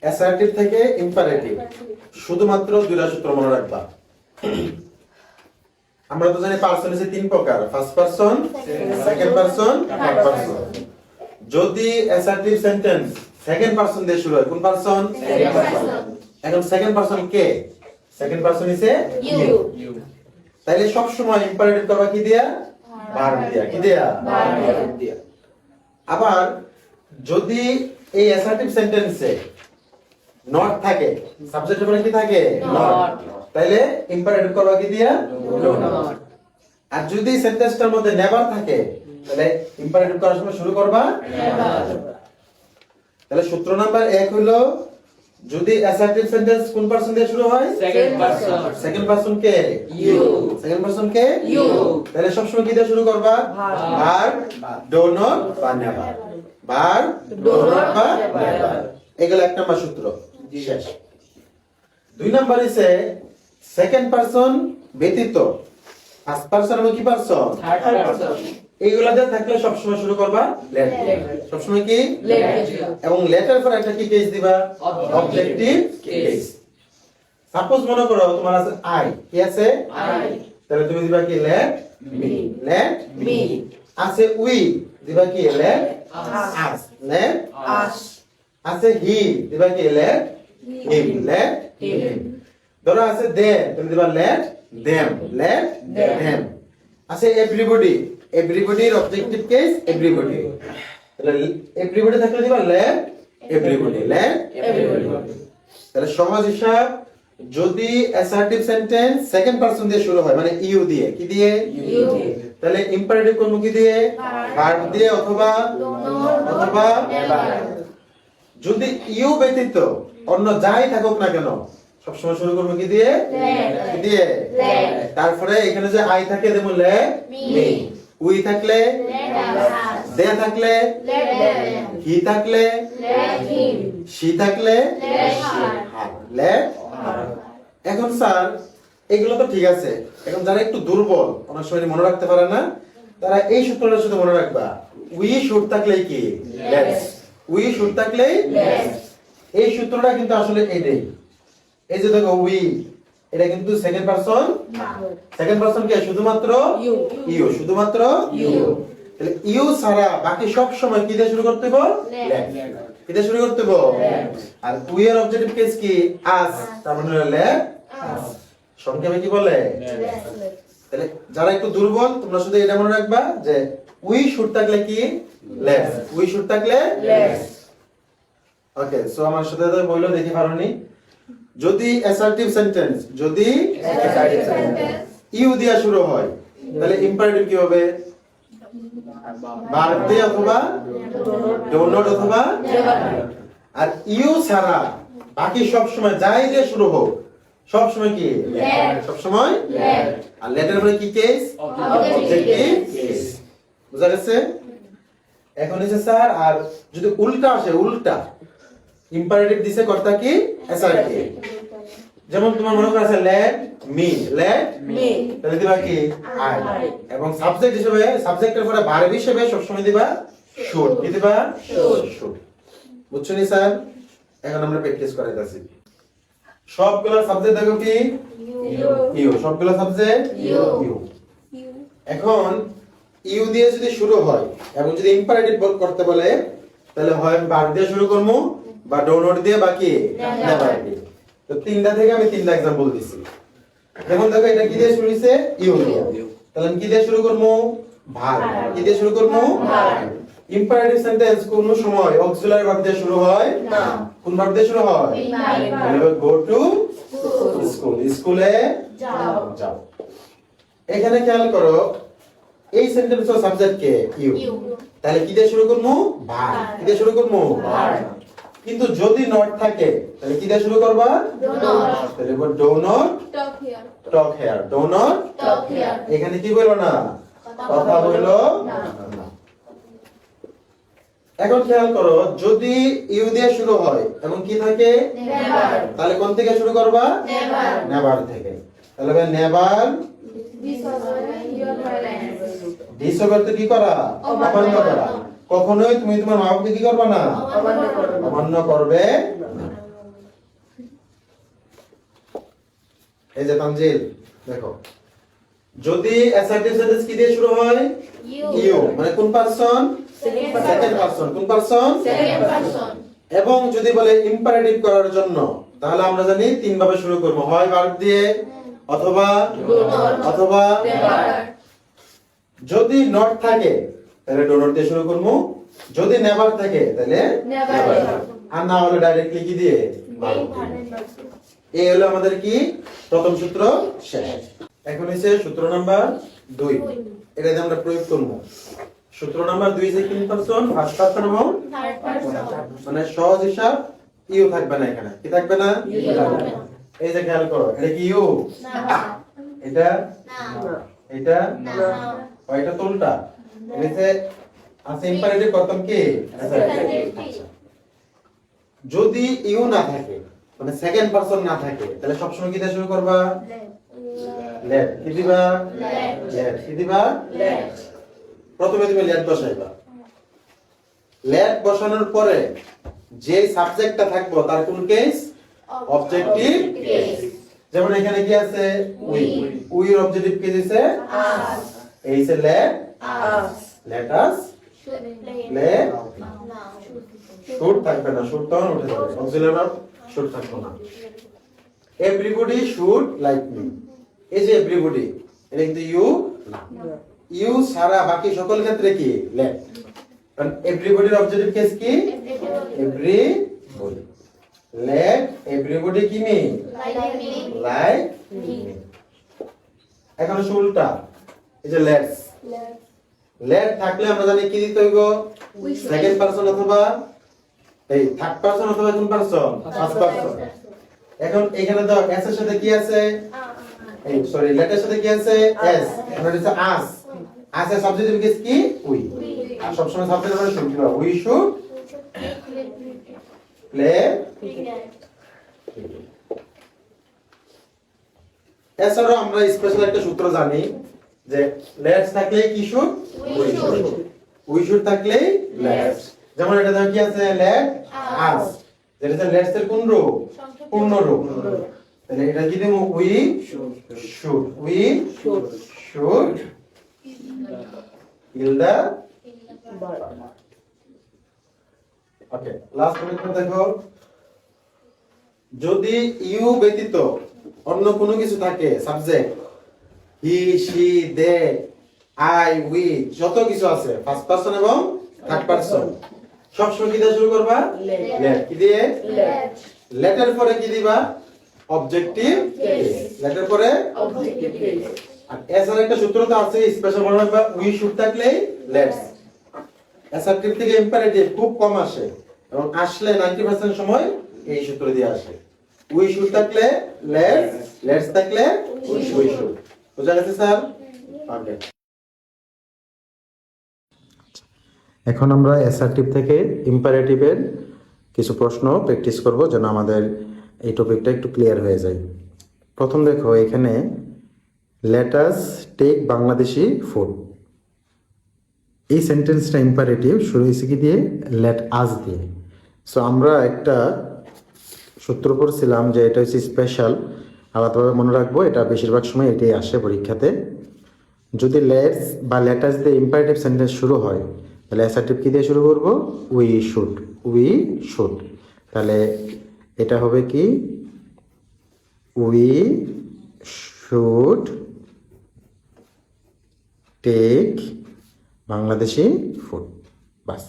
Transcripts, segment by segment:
Assertive থেকে imperative শুধুমাত্র দুইটা সূত্র মনে রাখবা। আমরা তো জানি পারসন হচ্ছে তিন প্রকার, first person, second person, third person. যদি অ্যাসার্টিভ সেন্টেন্স সেকেন্ড পারসন দিয়ে শুরু হয়, কোন পারসন? এখন সেকেন্ড পারসন কে? Second person is you. তাইলে সব সময় ইম্পারেটিভ করবা কি দিয়া? ভার্ব দিয়া। কি দিয়া? ভার্ব দিয়া। আবার যদি এই অ্যাসার্টিভ সেন্টেন্সে নট থাকে, সাবজেক্টের পরে কি থাকে? নট। তাইলে ইম্পারেটিভ করবা কি দিয়া? নট। আর যদি সেন্টেন্সটার মধ্যে নেভার থাকে, তাহলে ইম্পারেটিভ করার সময় শুরু করবা নেভার। তাহলে সূত্র নাম্বার 1 হলো, যদি অ্যাসার্টিভ সেন্টেন্স কোন পারসন দিয়ে শুরু হয়? Second person. সেকেন্ড পারসন কে? ইউ। সেকেন্ড পারসন কে? ইউ। তাহলে সব সময় কি দিয়ে শুরু করবা? ভার্ব, ডু নট বা নেভার। ভার্ব, ডু নট বা নেভার। এগুলো এক নাম্বার সূত্র। শেষ। দুই নাম্বার হইছে সেকেন্ড পারসন ব্যতীত ফার্স্ট পারসন এবং কি পারসন? Third person. এইগুলাতে থাকলে সব সময় শুরু করবা লেট। সব সময় কি? লেট। এবং লেটার পর একটা কি কেস দিবা? Objective case. সাপোজ মনে করো তোমার আছে আই, কি আছে? আই। তাহলে তুমি দিবা কি? Let me. Let me. আছে উই, দিবা কি? Let us. Us. Let us. আছে হি, দিবা কি? Let him. Let him. ধরো আছে দে, তুমি দিবা লেট দেম। Let them. আছে এভরিবডি, এভরিবডির অবজেক্টিভ কেস এভরিবডি। তাহলে এভরিবডি থাকলে দিবা লেট এভরিবডি। Late everybody. তাহলে সহজ হিসাব, যদি অ্যাসার্টিভ সেন্টেন্স সেকেন্ড পারসন দিয়ে শুরু হয়, মানে ইউ দিয়ে, কি দিয়ে? ইউ। তাহলে ইম্পারেটিভ কোন কি দিয়ে? ভার্ব দিয়ে অথবা নেভার। যদি ইউ ব্যতীত অন্য যাই থাকুক না কেন, সবসময় শুরু করবো কি দিয়ে? কি দিয়ে? তারপরে এখানে যে আই থাকে দেবো লেট মি। উই থাকলে, দে থাকলে, হি থাকলে, শি থাকলে, লেট। এখন স্যার এগুলো তো ঠিক আছে, এখন যারা একটু দুর্বল, অনেক সময় মনে রাখতে পারে না, তারা এই সূত্রটা শুধু মনে রাখবা, উই শুড থাকলেই কি? লেটস। উই শুড থাকলেই লেটস। এই সূত্রটা কিন্তু আসলে এটাই। এই যে দেখো উই, এটা কিন্তু সেকেন্ড পারসন। সেকেন্ড পারসন কে? শুধুমাত্র ইউ। ইউ। শুধুমাত্র ইউ। তাহলে ইউ ছাড়া বাকি সব সময় কি দিয়ে শুরু করতে হবে? লেট। কি দিয়ে শুরু করতে হবে? আর উই এর অবজেক্টিভ কেস কি? আস। তার মানে লেট আস। সংক্ষেপে কি বলে? তাহলে যারা একটু দুর্বল, তোমরা শুধু এটা মনে রাখবা যে উই শুড থাকলে কি? লেটস। উই শুড থাকলে লেটস। ওকে, সো আমার সাথে তো বইলো দেখি পারোনি। যদি অ্যাসার্টিভ সেন্টেন্স, যদি ইউ দিয়ে শুরু হয়, তাহলে ইম্পারেটিভ কি হবে? ভার্ব দিয়ে অথবা ডু নট অথবা নেভার। আর ইউ ছাড়া বাকি সব সময় যাই দিয়ে শুরু হোক, সব সময় কি? লেট। সব সময় লেট। আর লেটের পরে কি কেস? Objective case. বুঝা গেছে? এখন এসে স্যার, আর যদি উল্টা আসে, উল্টা ইম্পারেটিভ দিছে কর্তা কি? অ্যাসার্টিভ। যেমন তোমার মনে করো আছে লেট মি। Let me. তাহলে দিবা কি? আই। এবং সাবজেক্ট হিসেবে, সাবজেক্টের পরে ভার্ব হিসেবে সবসময় দিবা শুড। কি দিবা? শুড। বুঝছো নি স্যার? এখন আমরা প্র্যাকটিস করাইতাছি। সবগুলো সাবজেক্ট দেখো কি? ইউ। সবগুলো সাবজেক্ট ইউ। এখন ইউ দিয়ে যদি শুরু হয় এবং যদি ইম্পারেটিভ করতে বলে, তাহলে হয় ভার্ব দিয়ে শুরু করব বা ডু নট দিয়ে, বাকি নেভার দিয়ে। তো তিনটা থেকে আমি তিনটা एग्जांपल দিছি। যেমন দেখো এটা কি দিয়ে শুরু হইছে? ইউ দিয়ে। তাহলে আমি কি দিয়ে শুরু করব? ভার্ব। কি দিয়ে শুরু করব? ভার্ব। ইম্পারেটিভ সেন্টেন্স কোন সময় অক্সিলারি ভার্ব দিয়ে শুরু হয় না। কোন ভার্ব দিয়ে শুরু হয়? তাহলে গো টু স্কুল। স্কুলে যাও। এখানে খেয়াল করো, এই সেন্টেন্সের সাবজেক্ট কে? ইউ। তাহলে কি দিয়ে শুরু করব? ভার্ব। কি দিয়ে শুরু করব? ভার্ব। কিন্তু যদি নট থাকে, তাহলে কি দিয়ে শুরু করবা? তাহলে do not talk here. Do not এখানে কি বলবো না? কথা বলো না। এখন খেয়াল করো, যদি ইউ দিয়ে শুরু হয় এবং কি থাকে? তাহলে কোন থেকে শুরু করবা? নেভার থেকে। তাহলে নেভার ডিসঅবে কি করা? অমান্য করা। কখনোই তুমি তোমার মা বাবাকে কি করবা না? অমান্য করবে না। এই যে তানজিল দেখো, যদি অ্যাসার্টিভ সেন্টেন্স কি দিয়ে শুরু হয়? ইউ, মানে কোন পারসন? Second person. কোন পারসন? এবং যদি বলে ইম্পারেটিভ করার জন্য, তাহলে আমরা জানি তিন ভাবে শুরু করব, হয় ভার্ব দিয়ে, অথবা অথবা যদি নট থাকে তাহলে ডো নট দিয়ে শুরু করব, যদি নেভার থাকে তাহলে নেভার, আর না হলে ডাইরেক্টলি কি দিয়ে? ভার্ব দিয়ে। এই হলো আমাদের কি প্রথম সূত্র শেষ। এখন হচ্ছে সূত্র নাম্বার 2, এটা দিয়ে আমরা প্রয়োগ করব। সূত্র নাম্বার 2 যে তিন পারসন, ফার্স্ট পারসন এবং মানে সহজ হিসাব, ইউ থাকবে না এখানে। কি থাকবে না? এই যে খেয়াল করো, এটা কি ইউ? এটা এটা এটা তো উল্টা। এটাতে আছে ইম্পারেটিভ করতাম কি? যদি ইউ না থাকে, মানে সেকেন্ড পারসন না থাকে, তাহলে সবসময় কি দিয়ে শুরু করবা? লেট। কি দিবা? লেট। কি দিবা? প্রথমে তুমি লেট বসাইবা। লেট বসানোর পরে যে সাবজেক্টটা থাকবে তার কোন কেস? Objective case. যেমন এখানে কি আছে? উই। উই এর অবজেক্টিভ কেস আছে আস। এই যে let us, let us play. Should থাকবে না, শুড তখন উঠে যাবে, অক্সিলারি ভার্ব শুড থাকবে না। এভরিবডি শুড লাইক মি, এই যে এভরিবডি, এটা কিন্তু ইউ না। ইউ সারা বাকি সকল ক্ষেত্রে কি? লেট। কারণ এভরিবডির অবজেক্টিভ কেস কি? এভরিবডি। লেট এভরিবডি কি মি? Like me. এখন উল্টা, এই যে লেটস, লেট থাকলে আমরা জানি কি দিতে হইব? সেকেন্ড পারসন অথবা এই থার্ড পারসন অথবা কোন পারসন? First person. এখন এখানে দাও এস এর সাথে কি আছে? এই সরি, লেটের সাথে কি আছে? এস। এখন এটা আস। আস এর সাবজেক্টিভ কেস কি? উই। আর সব সময় সাবজেক্ট আমরা শুড দিবা, উই শুড প্লে। এছাড়াও আমরা স্পেশাল একটা সূত্র জানি যে লেটস থাকলে কি should? We should. We should থাকলে লেটস। যেমন এটা দাও কি আছে? লেট আস, যেটা লেটস এর কোন রূপ? পূর্ণ রূপ। তাহলে এটা কি দেব? We should. We should kill the. Okay, last পরীক্ষা দেখো, যদি ইউ ব্যতীত অন্য কোনো কিছু থাকে, subject he, she, they, I, we, যত কিছু আছে ফার্স্ট পারসন এবং থার্ড পারসন, সবসময় কি দিয়ে শুরু করবা? লেট। কি দিয়ে? লেটের পরে কি দিবা? Objective case. লেটের পরে অবজেক্টিভ কেস। আর এছাড়া একটা সূত্র তো আছে স্পেশাল মনে রাখবা, উই শুড থাকলে লেটস। অ্যাসার্টিভ থেকে ইম্পারেটিভ খুব কম আসে, এবং আসলে 90% সময় এই সূত্র দিয়ে আসে। উই শুড থাকলে লেটস, লেটস থাকলে উই শুড। বুঝা গেছে স্যার? ওকে। এখন আমরা অ্যাসার্টিভ থেকে ইম্পারেটিভের কিছু প্রশ্ন প্র্যাকটিস করব, যেন আমাদের এই টপিকটা একটু ক্লিয়ার হয়ে যায়। প্রথম দেখো, এখানে let us take Bangladeshi food. এই সেন্টেন্সটা ইম্পারেটিভ, শুরু হয়েছে কি দিয়ে? লেট আস দিয়ে। সো আমরা একটা সূত্র পড়ছিলাম যে এটা হচ্ছে স্পেশাল, আলাদাভাবে মনে রাখবো, এটা বেশিরভাগ সময় এটাই আসে পরীক্ষাতে। যদি লেটস বা লেটাস দিয়ে ইম্পারেটিভ সেন্টেন্স শুরু হয়, তাহলে অ্যাসার্টিভ কি দিয়ে শুরু করব? We should. We should. তাহলে এটা হবে কি? We should take Bangladeshi food. বাস,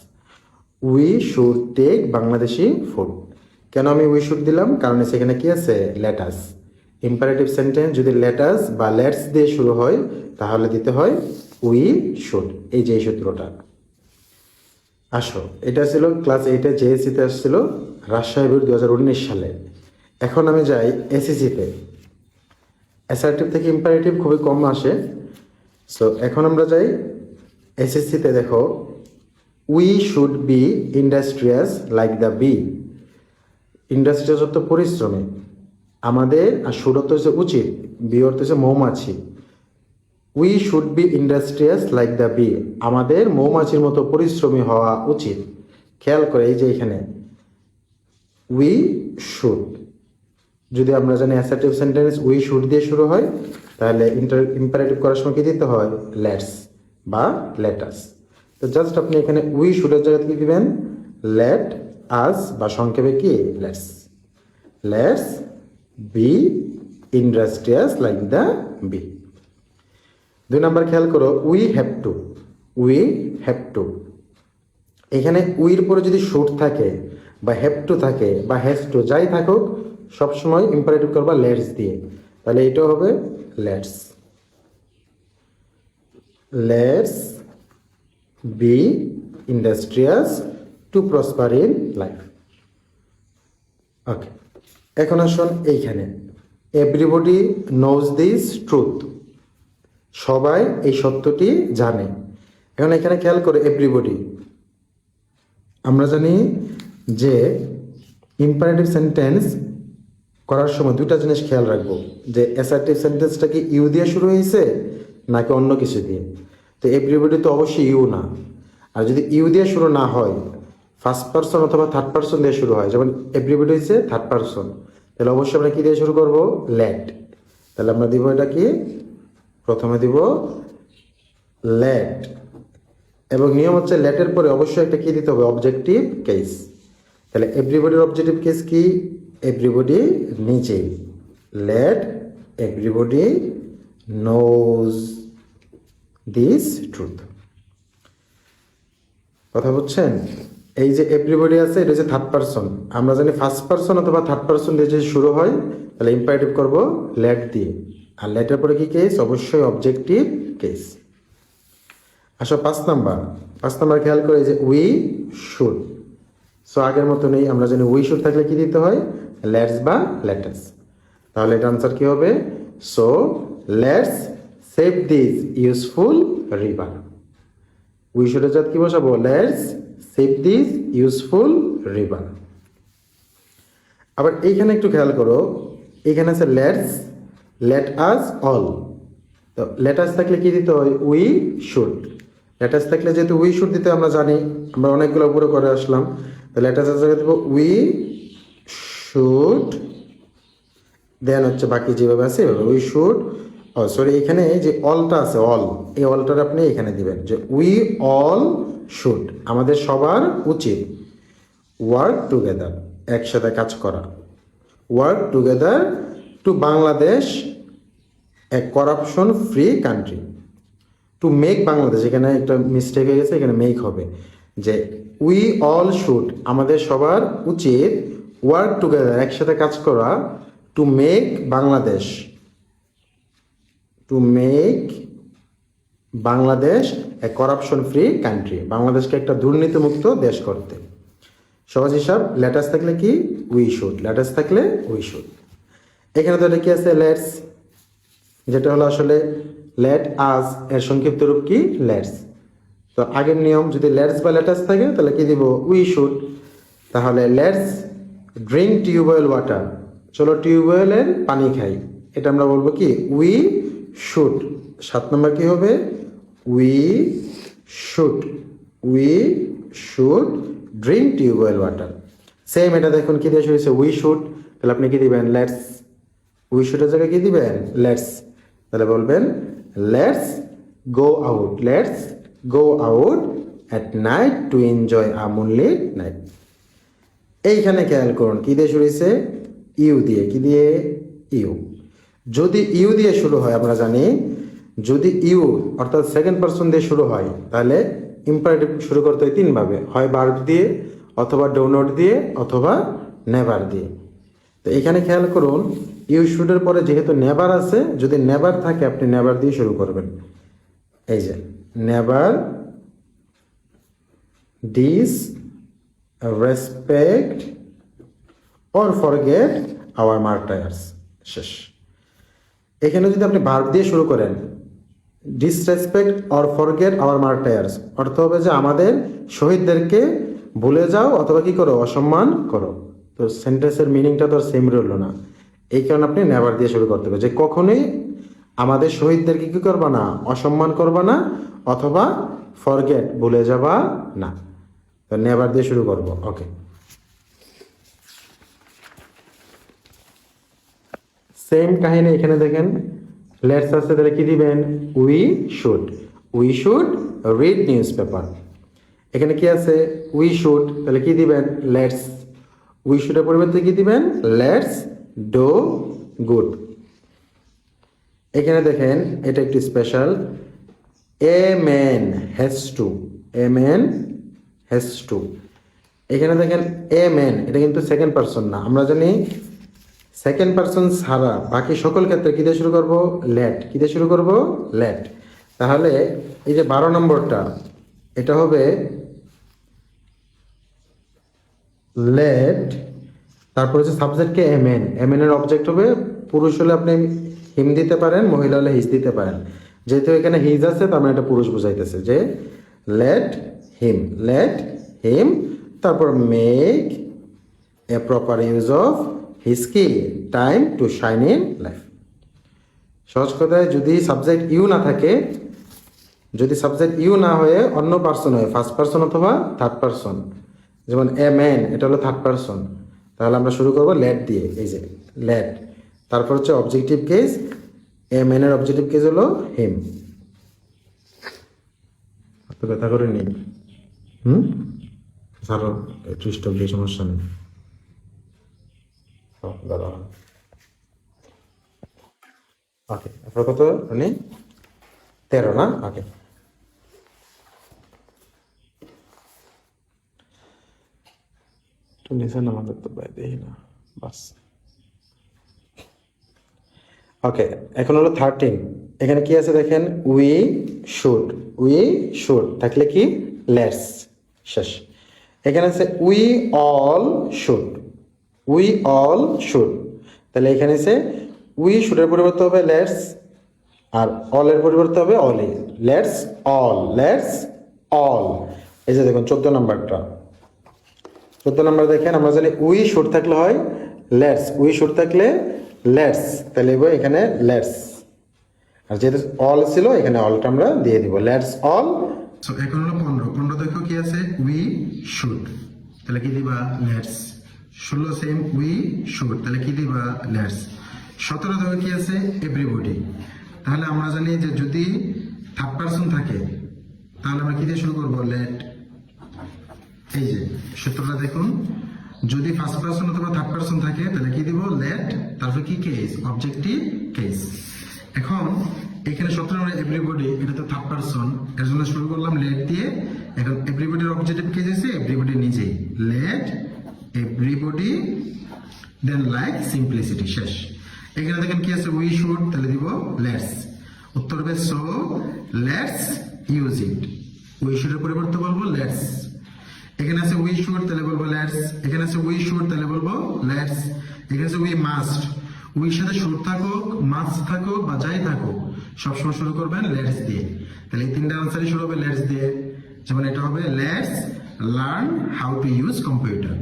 we should take Bangladeshi food. কেন আমি উই শুড দিলাম? কারণ সেখানে কি আছে? লেটাস। ইম্পারেটিভ সেন্টেন্স যদি লেটাস বা লেটস দিয়ে শুরু হয়, তাহলে দিতে হয় উই শুড। এই যে এই সূত্রটা। আসো, এটা ছিল ক্লাস 8-এ জেএসসিতে আসছিল, রাজশাহী বোর্ড 2019 সালে। এখন আমি যাই এসএসসিতে। অ্যাসার্টিভ থেকে ইম্পারেটিভ খুবই কম আসে। সো এখন আমরা যাই এসএসসিতে। দেখো, we should be industrious like the bee. Industrious অর্থ পরিশ্রমী, আমাদের, আর শুড অর্থ হচ্ছে উচিত, বি অর্থ হচ্ছে মৌমাছি। We should be industrious like the bee, আমাদের মৌমাছির মতো পরিশ্রমী হওয়া উচিত। খেয়াল করে এই যে এখানে উই শুড, যদি আমরা জানি অ্যাসার্টিভ সেন্টেন্স উই শুড দিয়ে শুরু হয়, তাহলে ইম্পারেটিভ করার সময় কি দিতে হয়? লেটস বা লেটাস। তো জাস্ট আপনি এখানে উই শুডের জায়গাতে কি দিবেন? লেট আস, বা সংক্ষেপে কি? Let's. Let's be industrious like the bee. 2 number খেয়াল করো, we have to. We have to, এখানে উইর পরে যদি শুড থাকে বা হ্যাভ টু থাকে বা হ্যাজ টু, যাই থাকুক সবসময় ইম্পারেটিভ করবা লেটস দিয়ে। তাহলে এটা হবে let's. Let's be industrious to prosper in life. Okay, এখন আসুন এইখানে, এভরিবডি নোজ দিস ট্রুথ, সবাই এই সত্যটি জানে। এখন এখানে খেয়াল করে এভরিবডি, আমরা জানি যে ইম্পারেটিভ সেন্টেন্স করার সময় দুইটা জিনিস খেয়াল রাখবো, যে অ্যাসার্টিভ সেন্টেন্সটা কি ইউ দিয়ে শুরু হয়েছে নাকি অন্য কিছু দিয়ে। তো এভরিবডি তো অবশ্যই ইউ না, আর যদি ইউ দিয়ে শুরু না হয়, ফার্স্ট পারসন অথবা থার্ড পারসন দিয়ে শুরু হয়, যেমন এভরিবডি হচ্ছে থার্ড পারসন, তাহলে অবশ্যই আমরা কি দিয়ে শুরু করব? লেট। তাহলে আমরা দিব এটা কি? প্রথমে দিব লেট, এবং নিয়ম হচ্ছে লেটের পরে অবশ্যই একটা কি দিতে হবে? Objective case. তাহলে এভরিবডির অবজেক্টিভ কেস কি? এভরিবডি নিজে। Let everybody knows this truth. কথা বুঝছেন? এই যে এভরিবডি আছে, এটা হচ্ছে থার্ড পারসন। আমরা জানি ফার্স্ট পারসন অথবা থার্ড পারসন দিয়ে যদি শুরু হয়, তাহলে ইম্পারেটিভ করব লেট দিয়ে। আর লেটের পরে কি কেস? অবশ্যই অবজেক্টিভ কেস। আসো 5 নাম্বার খেয়াল করে, যে উই শুড। সো আগের মতো নেই, আমরা জানি উই শুড থাকলে কি দিতে হয়? লেটস বা লেটাস। তাহলে এটা আনসার কি হবে? So let's save this useful river. We শুডের জাত কি বসাবো? Let's save this useful river. আবার এইখানে একটু খেয়াল করো, এখানে আছে লেটস, লেট আস অল। তো লেটাস থাকলে কি দিতে হয়? We should. লেটাস থাকলে যেহেতু উই শুড দিতে আমরা জানি, আমরা অনেকগুলো উপরে করে আসলাম, তো লেটাসের জায়গায় দেবো উই শুড, দেন হচ্ছে বাকি যেভাবে আছে এভাবে উই শুড। সরি, এখানে যে অলটা আছে, অল, এই অলটার আপনি এখানে দিবেন, যে উই অল শুড, আমাদের সবার উচিত ওয়ার্ক টুগেদার, একসাথে কাজ করা। Work together two Bangladesh A corruption free country. To make Bangladesh, এখানে একটা মিস্টেক হয়ে গেছে, এখানে মেক হবে, যে উই অল শুড, আমাদের সবার উচিত ওয়ার্ক টুগেদার, একসাথে কাজ করা, to make Bangladesh, to make Bangladesh A corruption free country, বাংলাদেশকে একটা দুর্নীতিমুক্ত দেশ করতে। সহজ হিসাব, লেটাস থাকলে কি? We should. লেটাস থাকলে উই শুড। এখানে তো এটা কি আছে? লেটস, যেটা হলো আসলে লেট আস এর সংক্ষিপ্ত রূপ কি? লেটস। তো আগের নিয়ম, যদি লেটস বা লেটাস থাকে তাহলে কি দিব? We should. তাহলে লেটস ড্রিঙ্ক টিউবওয়েল ওয়াটার, চলো টিউবওয়েলের পানি খাই, এটা আমরা বলবো কি? We should. 7 নম্বর কি হবে? We should. We should drink tube well water. Same এটা দেখুন কি দিয়ে শুরু হয়েছে? We should. তাহলে আপনি কি দিবেন? লেটস। উই শুডের জায়গায় কি দিবেন? লেটস। তাহলে বলবেন let's go out, let's go out at night to enjoy a moonlit night. এইখানে খেয়াল করুন কি দিয়ে শুরু হয়েছে? ইউ দিয়ে। কি দিয়ে? ইউ। যদি ইউ দিয়ে শুরু হয়, আমরা জানি যদি ইউ অর্থাৎ সেকেন্ড পারসন দিয়ে শুরু হয়, তাহলে ইম্পারেটিভ শুরু করতে হয় 3 ভাবে, হয় ভার্ব দিয়ে, অথবা ডু নট দিয়ে, অথবা নেভার দিয়ে। তো এখানে খেয়াল করুন, ইউ শুডের পরে যেহেতু নেভার আছে, যদি নেভার থাকে আপনি নেভার দিয়ে শুরু করবেন। এই যে never disrespect or forget our martyrs. শেষ। এখানে যদি আপনি ভার্ব দিয়ে শুরু করেন, disrespect or forget our martyrs, অর্থ হবে যে আমাদের শহীদদেরকে ভুলে যাও অথবা কি করো? অসম্মান করো। তো সেন্টেন্সের মিনিংটা তো সেম রইল না, এই কারণে আপনি নেভার দিয়ে শুরু করতে হবে, যে কখনোই আমাদের শহীদদেরকে কি করবা না? অসম্মান করবা না, অথবা ফরগেট ভুলে যাবা না। তো নেভার দিয়ে শুরু করবো। ওকে। সেম কাহিনী এখানে দেখেন লেটস আছে, তাহলে কি দিবেন? We should read news paper. এখানে কি আছে? উই শুড, তাহলে কি দিবেন? লেটস। উই শুডের পরিবর্তে কি দিবেন? Let's do good. এখানে দেখেন এটা একটু special, a man has to. এখানে দেখেন এ ম্যান, এটা কিন্তু সেকেন্ড পারসন না। আমরা জানি সেকেন্ড পারসন ছাড়া বাকি সকল ক্ষেত্রে কি দিয়ে শুরু করব? লেট। কি দিয়ে শুরু করব? লেট। তাহলে এই যে 12 নম্বরটা, এটা হবে লেট, তারপর হচ্ছে সাবজেক্টকে এমএন। এমএন এর অবজেক্ট হবে, পুরুষ হলে আপনি হিম দিতে পারেন, মহিলা হলে হিজ দিতে পারেন। যেহেতু এখানে হিজ আছে তার মানে এটা পুরুষ বুঝাইতেছে, যে লেট হিম, তারপর make a proper use of his কি time to shine in life. সহজ কথায় যদি সাবজেক্ট ইউ না থাকে, যদি সাবজেক্ট ইউ না হয়ে অন্য পার্সন হয়, ফার্স্ট পার্সন অথবা থার্ড পার্সন, যেমন এ ম্যান এটা হলো থার্ড পার্সন, তাহলে আমরা শুরু করব লেট দিয়ে। এই যে লেট, তারপর হচ্ছে অবজেক্টিভ কেস, এ ম্যানের অবজেক্টিভ কেস হলো হিম। তো ব্যথা করে নি, সারো একটু স্টপ দিয়ে, সমস্যা নেই। দাদা ওকে, আপনার কত মানে 13 না? ওকে, নিচে আমাদের তো দেখি না, বাস। ওকে, এখন হলো 13। এখানে কি আছে দেখেন, উই শুড থাকলে কি লেটস, শেষ। এখানে আছে উই অল শুড, তাহলে এখানে আছে উই শুডের পরিবর্তে হবে লেটস, আর অল এর পরিবর্তে হবে অলি। Let's all. এই যে দেখুন 14 নাম্বারটা, 14 নাম্বার দেখেন, আমরা জানি উই শুড থাকলে হয় লেটস, উই শুড থাকলে লেটস, তাহলে এখানে লেটস, আর যেহেতু অল ছিল এখানে অলটা আমরা দিয়ে দিব, লেটস অল। সো এখন হলো 15 দেখো কি আছে, উই শুড, তাহলে কি দিবা? লেটস। 16 সেম উই শুড, তাহলে কি দিবা? লেটস। 17 দেখো কি আছে, এভরিবডি, তাহলে আমরা জানি যে যদি থার্ড পারসন থাকে তাহলে আমরা কি দিয়ে শুরু করবো? লেট। এই যে সূত্রটা দেখুন, যদি ফার্স্ট পারসন অথবা থার্ড পারসন থাকে তাহলে কি দিব? লেট, তারপর কি কেস? Objective case. এখন এখানে 17 নম্বরে এভরিবডি, এটা তো থার্ড পারসন, এর জন্য শুরু করলাম লেট দিয়ে। এখন এভরিবডির অবজেক্টিভ কেস আছে এভরিবডি নিজেই, লেট এভরিবডি, দেন লাইক সিম্পলিসিটি, শেষ। এখানে দেখেন কি আছে, উই শুড, তাহলে দিব লেটস। উত্তর হবে so let's use it. We শুডের পরিবর্তে বলবো লেটস। এখানে আছে উই শুড, তাহলে বলবো লেটস। এখানে আছে উই শুড, তাহলে বলবো লেটস। এখানে আছে উই মাস্ট, উইর সাথে শুড থাকুক, মাস্ট থাকুক বা যাই থাকুক, সবসময় শুরু করবেন লেটস দিয়ে। তাহলে এই তিনটা আনসারই শুরু হবে লেটস দিয়ে। যেমন এটা হবে let's learn how to use computer.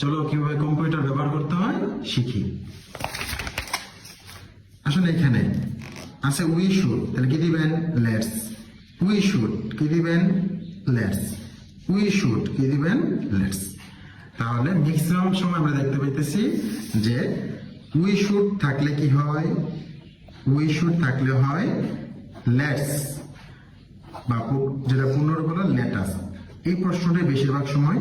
চলো কিভাবে কম্পিউটার ব্যবহার করতে হয় শিখি। আসলে এখানে আছে উই শুড, তাহলে কি দিবেন? লেটস। উই শুড কি দিবেন? লেটস। উই শুড কি দিবেন? লেটস। তাহলে ম্যাক্সিমাম সময় আমরা দেখতে পাইতেছি যে উই শুড থাকলে কি হয়? উই শুড থাকলে হয় লেটস, বা যেটা পূর্ণরূপ হলো লেটাস। এই প্রশ্নটাই বেশিরভাগ সময়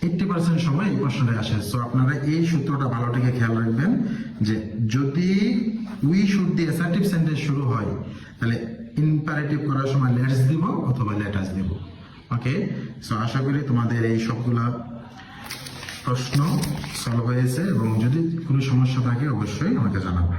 80% সময় এই প্রশ্নটাই আসে। সো আপনারা এই সূত্রটা ভালো থেকে খেয়াল রাখবেন যে যদি উই শুড দিয়ে অ্যাসার্টিভ সেন্টেন্স শুরু হয় তাহলে ইম্পারেটিভ করার সময় লেটস দিব অথবা লেটাস দিব। ওকে, সো আশা করি তোমাদের এই সবগুলা প্রশ্ন সলভ হয়েছে, এবং যদি কোনো সমস্যা থাকে অবশ্যই আমাকে জানাবে।